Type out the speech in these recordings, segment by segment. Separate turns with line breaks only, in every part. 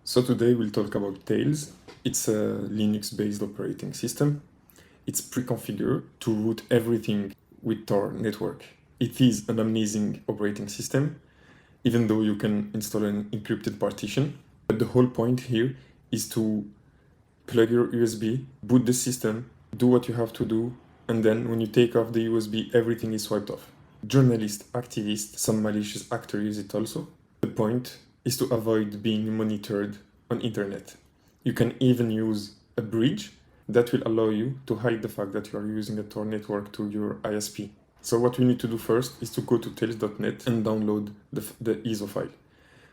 So today we'll talk about Tails. It's a Linux-based operating system. It's pre-configured to root everything with TOR network. It is an Amnesic operating system, even though you can install an encrypted partition. But the whole point here is to plug your USB, boot the system, do what you have to do, and then when you take off the USB, everything is swiped off. Journalists, activists, some malicious actors use it also. The point is to avoid being monitored on internet. You can even use a bridge that will allow you to hide the fact that you are using a Tor network to your ISP. So what we need to do first is to go to tails.net and download the ISO file.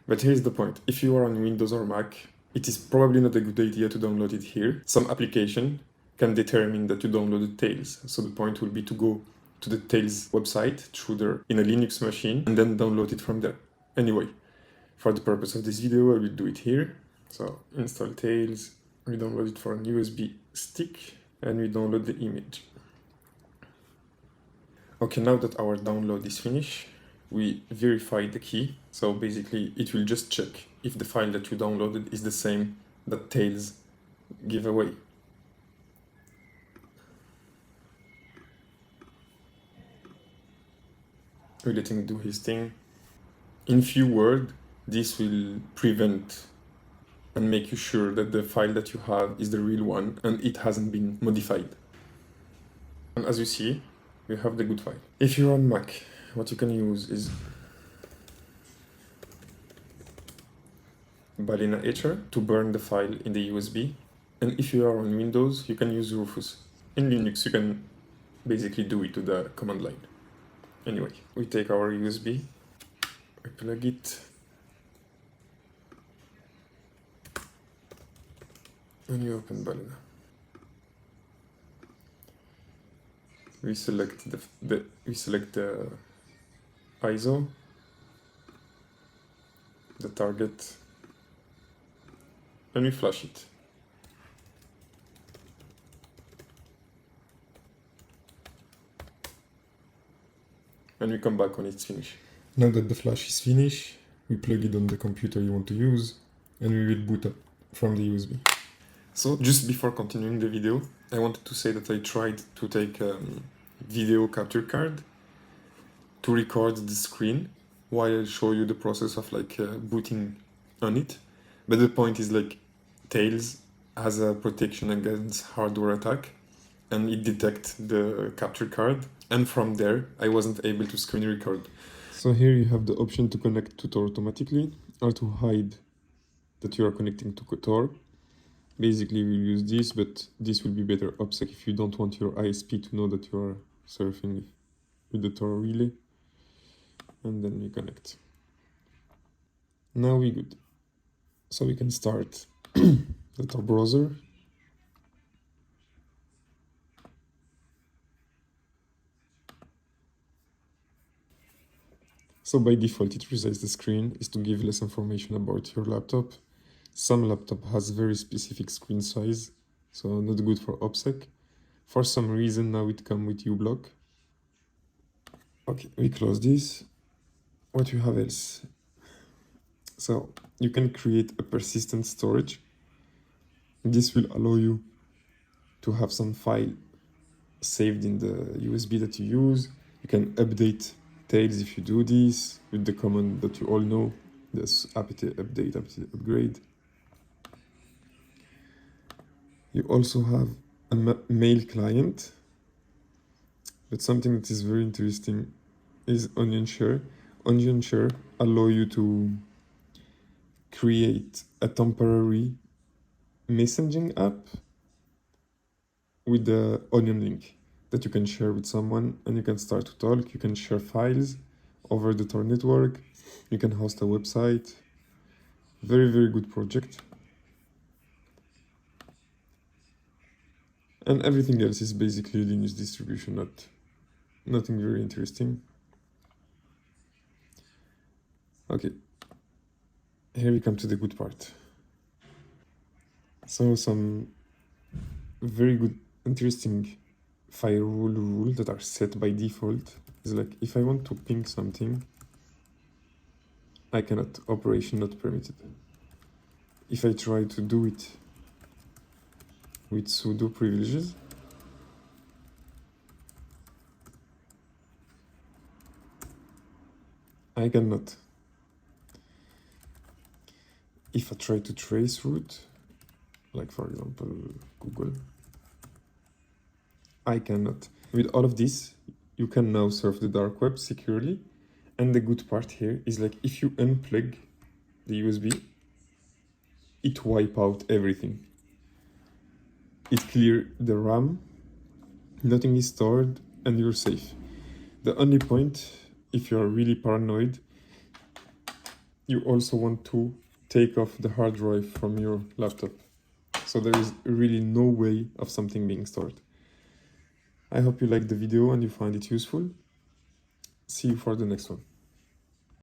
But here's the point. If you are on Windows or Mac, it is probably not a good idea to download it here. Some application can determine that you downloaded Tails. So the point will be to go to the Tails website in a Linux machine and then download it from there. Anyway, for the purpose of this video, I will do it here. So install Tails, we download it for a USB stick, and we download the image. Okay, now that our download is finished, we verify the key. So basically, it will just check if the file that you downloaded is the same that Tails give away. We're letting it do his thing. In few words, this will prevent and make you sure that the file that you have is the real one and it hasn't been modified. And as you see, we have the good file. If you're on Mac, what you can use is Balena Etcher to burn the file in the USB. And if you are on Windows, you can use Rufus. In Linux, you can basically do it to the command line. Anyway, we take our USB, we plug it, and you open Balena. We select the ISO, the target, and we flash it. And we come back when it's finished. Now that the flash is finished, we plug it on the computer you want to use, and we will boot up from the USB. So just before continuing the video, I wanted to say that I tried to take a video capture card to record the screen while I show you the process of booting on it. But the point is Tails has a protection against hardware attack, and it detects the capture card. And from there, I wasn't able to screen record. So here you have the option to connect to Tor automatically or to hide that you are connecting to Tor. Basically, we'll use this, but this will be better OPSEC if you don't want your ISP to know that you are surfing with the Tor relay. And then we connect. Now we're good. So we can start the Tor browser. So by default, it resizes the screen is to give less information about your laptop. Some laptop has very specific screen size, so not good for OPSEC. For some reason, now it comes with uBlock. Okay, we close this. What you have else? So you can create a persistent storage. This will allow you to have some file saved in the USB that you use. You can update Tails if you do this with the command that you all know, this apt update, apt upgrade. You also have a mail client, but something that is very interesting is Onion Share. Onion Share allow you to create a temporary messaging app with the Onion link that you can share with someone, and you can start to talk. You can share files over the Tor network. You can host a website. Very, very good project. And everything else is basically Linux distribution, nothing very interesting. Okay, here we come to the good part. So some very good, interesting firewall rules that are set by default is if I want to ping something, I cannot, operation not permitted. if I try to do it with sudo privileges, I cannot. If I try to trace root, like for example Google, I cannot. With all of this, you can now surf the dark web securely. And the good part here is like if you unplug the USB, it wipe out everything. It clear the RAM, nothing is stored, and you're safe. The only point, if you're really paranoid, you also want to take off the hard drive from your laptop. So there is really no way of something being stored. I hope you liked the video and you find it useful. See you for the next one.